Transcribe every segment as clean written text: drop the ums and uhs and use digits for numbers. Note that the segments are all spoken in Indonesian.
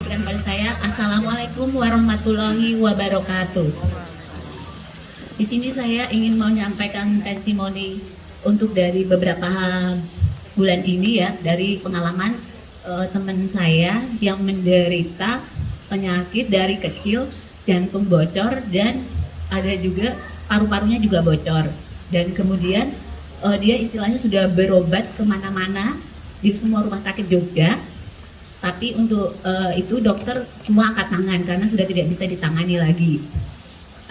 Pada saya, Assalamualaikum warahmatullahi wabarakatuh. Di sini saya ingin menyampaikan testimoni untuk dari beberapa bulan ini ya, dari pengalaman teman saya yang menderita penyakit dari kecil, jantung bocor dan ada juga paru-parunya juga bocor. Dan kemudian dia istilahnya sudah berobat kemana-mana di semua rumah sakit Jogja. Tapi untuk itu dokter semua angkat tangan karena sudah tidak bisa ditangani lagi.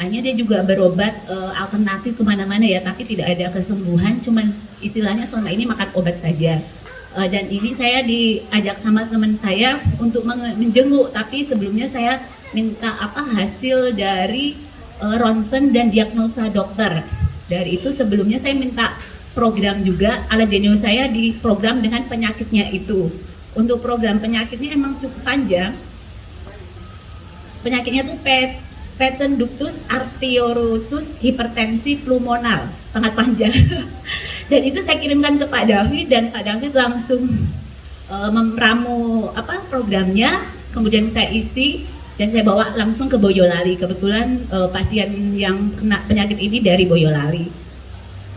Hanya dia juga berobat alternatif kemana-mana ya, tapi tidak ada kesembuhan, cuman istilahnya selama ini makan obat saja. Dan ini saya diajak sama teman saya untuk menjenguk, tapi sebelumnya saya minta hasil dari ronsen dan diagnosa dokter. Dari itu sebelumnya saya minta program juga, ala genio saya di program dengan penyakitnya itu. Untuk program penyakitnya emang cukup panjang. Penyakitnya tuh Petersson ductus arteriosus hipertensi pulmonal, sangat panjang. Dan itu saya kirimkan ke Pak David dan Pak David langsung meramu programnya, kemudian saya isi dan saya bawa langsung ke Boyolali. Kebetulan pasien yang kena penyakit ini dari Boyolali.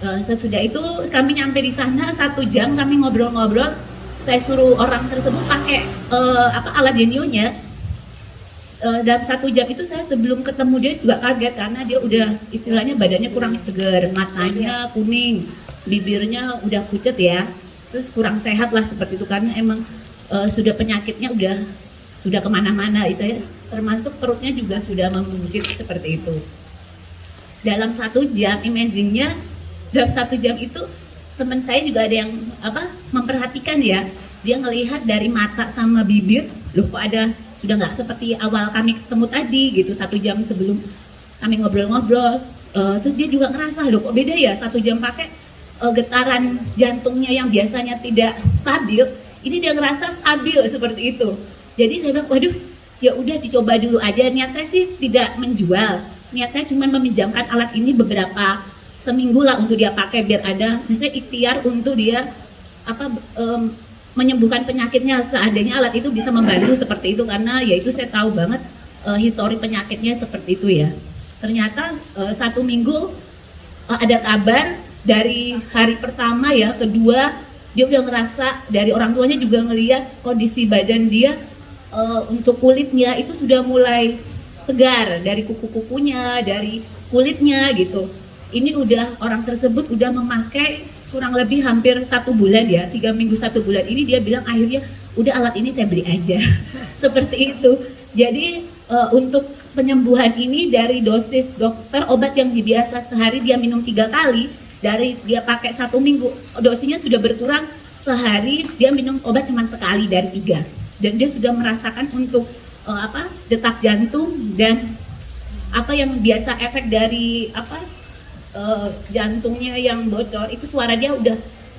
Sesudah itu kami nyampe di sana 1 jam kami ngobrol-ngobrol. Saya suruh orang tersebut pakai alat genionya. Dalam 1 jam itu saya sebelum ketemu dia juga kaget karena dia udah istilahnya badannya kurang segar, matanya kuning, bibirnya udah pucet ya, terus kurang sehat lah seperti itu karena emang sudah penyakitnya sudah kemana-mana, saya termasuk perutnya juga sudah memuncit seperti itu. Dalam 1 jam imagingnya, dalam 1 jam itu teman saya juga ada yang memperhatikan ya, dia ngelihat dari mata sama bibir, loh kok ada sudah nggak seperti awal kami ketemu tadi gitu 1 jam sebelum kami ngobrol-ngobrol. Terus dia juga ngerasa loh kok beda ya 1 jam pakai getaran jantungnya yang biasanya tidak stabil, ini dia ngerasa stabil seperti itu. Jadi saya bilang waduh ya udah dicoba dulu aja, niat saya sih tidak menjual, niat saya cuma meminjamkan alat ini beberapa seminggu lah untuk dia pakai biar ada misalnya ikhtiar untuk dia menyembuhkan penyakitnya, seandainya alat itu bisa membantu seperti itu karena ya itu saya tahu banget histori penyakitnya seperti itu ya. Ternyata 1 minggu ada kabar dari hari pertama ya, kedua dia udah ngerasa dari orang tuanya juga ngelihat kondisi badan dia untuk kulitnya itu sudah mulai segar dari kuku-kukunya, dari kulitnya gitu. Ini udah orang tersebut udah memakai kurang lebih hampir 1 bulan ya, 3 minggu 1 bulan ini dia bilang akhirnya udah alat ini saya beli aja. Seperti itu. Jadi untuk penyembuhan ini dari dosis dokter obat yang biasa sehari dia minum 3 kali, dari dia pakai 1 minggu dosisnya sudah berkurang, sehari dia minum obat cuma sekali dari 3 dan dia sudah merasakan untuk detak jantung dan yang biasa efek dari jantungnya yang bocor itu suara dia udah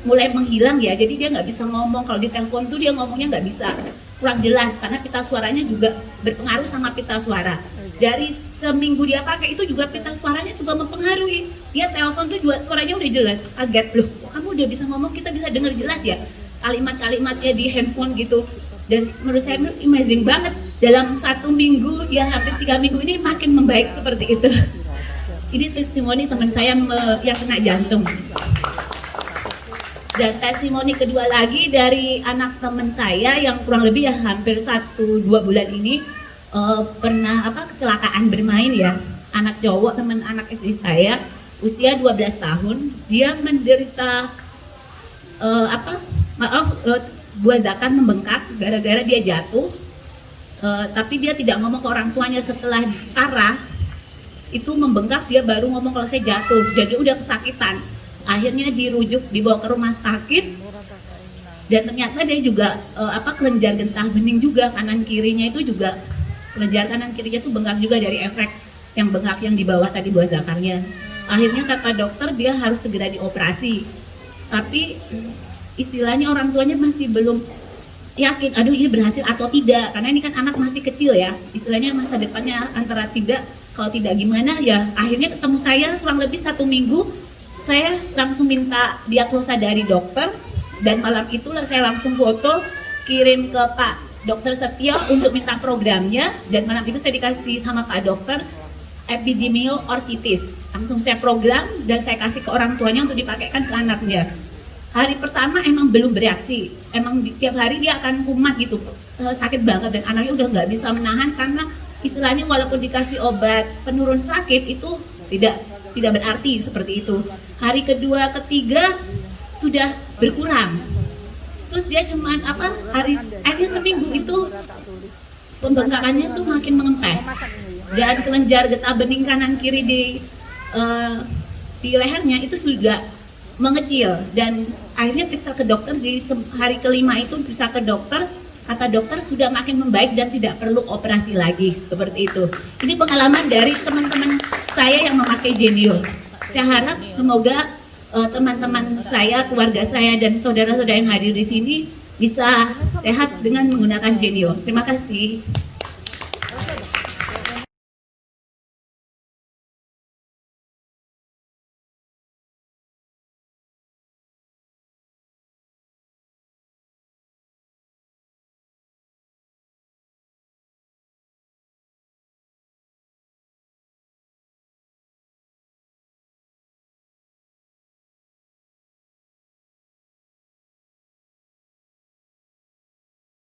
mulai menghilang ya, jadi dia nggak bisa ngomong. Kalau di telepon tuh dia ngomongnya nggak bisa, kurang jelas karena pita suaranya juga berpengaruh sama pita suara. Dari seminggu dia pakai itu juga pita suaranya juga mempengaruhi. Dia telepon tuh juga suaranya udah jelas, kaget loh kamu udah bisa ngomong, kita bisa dengar jelas ya kalimat-kalimatnya di handphone gitu. Dan menurut saya amazing banget, dalam 1 minggu ya hampir 3 minggu ini makin membaik seperti itu. Ini testimoni teman saya yang kena jantung. Dan testimoni kedua lagi dari anak teman saya yang kurang lebih ya hampir 1-2 bulan ini pernah kecelakaan bermain ya. Anak cowok, teman anak istri saya, usia 12 tahun, dia menderita buah zakar membengkak gara-gara dia jatuh. Tapi dia tidak ngomong ke orang tuanya, setelah parah itu membengkak dia baru ngomong kalau saya jatuh, jadi udah kesakitan. Akhirnya dibawa ke rumah sakit dan ternyata dia juga kelenjar getah bening juga, kanan kirinya itu juga kelenjar kanan kirinya tuh bengkak juga dari efek yang bengkak yang di bawah tadi buah zakarnya. Akhirnya kata dokter dia harus segera dioperasi, tapi istilahnya orang tuanya masih belum yakin, aduh ini berhasil atau tidak, karena ini kan anak masih kecil ya, istilahnya masa depannya antara tidak, kalau tidak gimana ya. Akhirnya ketemu saya kurang lebih 1 minggu, saya langsung minta diagnosa dari dokter Dan malam itulah saya langsung foto, kirim ke Pak Dokter Setio untuk minta programnya. Dan malam itu saya dikasih sama Pak Dokter epidemiorchitis. Langsung saya program dan saya kasih ke orang tuanya untuk dipakaikan ke anaknya. Hari pertama emang belum bereaksi, emang tiap hari dia akan kumat gitu, sakit banget, dan anaknya udah nggak bisa menahan karena istilahnya walaupun dikasih obat penurun sakit itu tidak berarti seperti itu. Hari kedua, ketiga sudah berkurang. Terus dia cuman akhirnya seminggu itu pembengkakannya tuh makin mengempes dan kelenjar getah bening kanan kiri di lehernya itu sudah mengecil, dan akhirnya periksa ke dokter di hari kelima itu periksa ke dokter, kata dokter sudah makin membaik dan tidak perlu operasi lagi, seperti itu. Ini pengalaman dari teman-teman saya yang memakai Genio. Saya harap semoga teman-teman saya, keluarga saya dan saudara-saudara yang hadir di sini bisa sehat dengan menggunakan Genio. Terima kasih.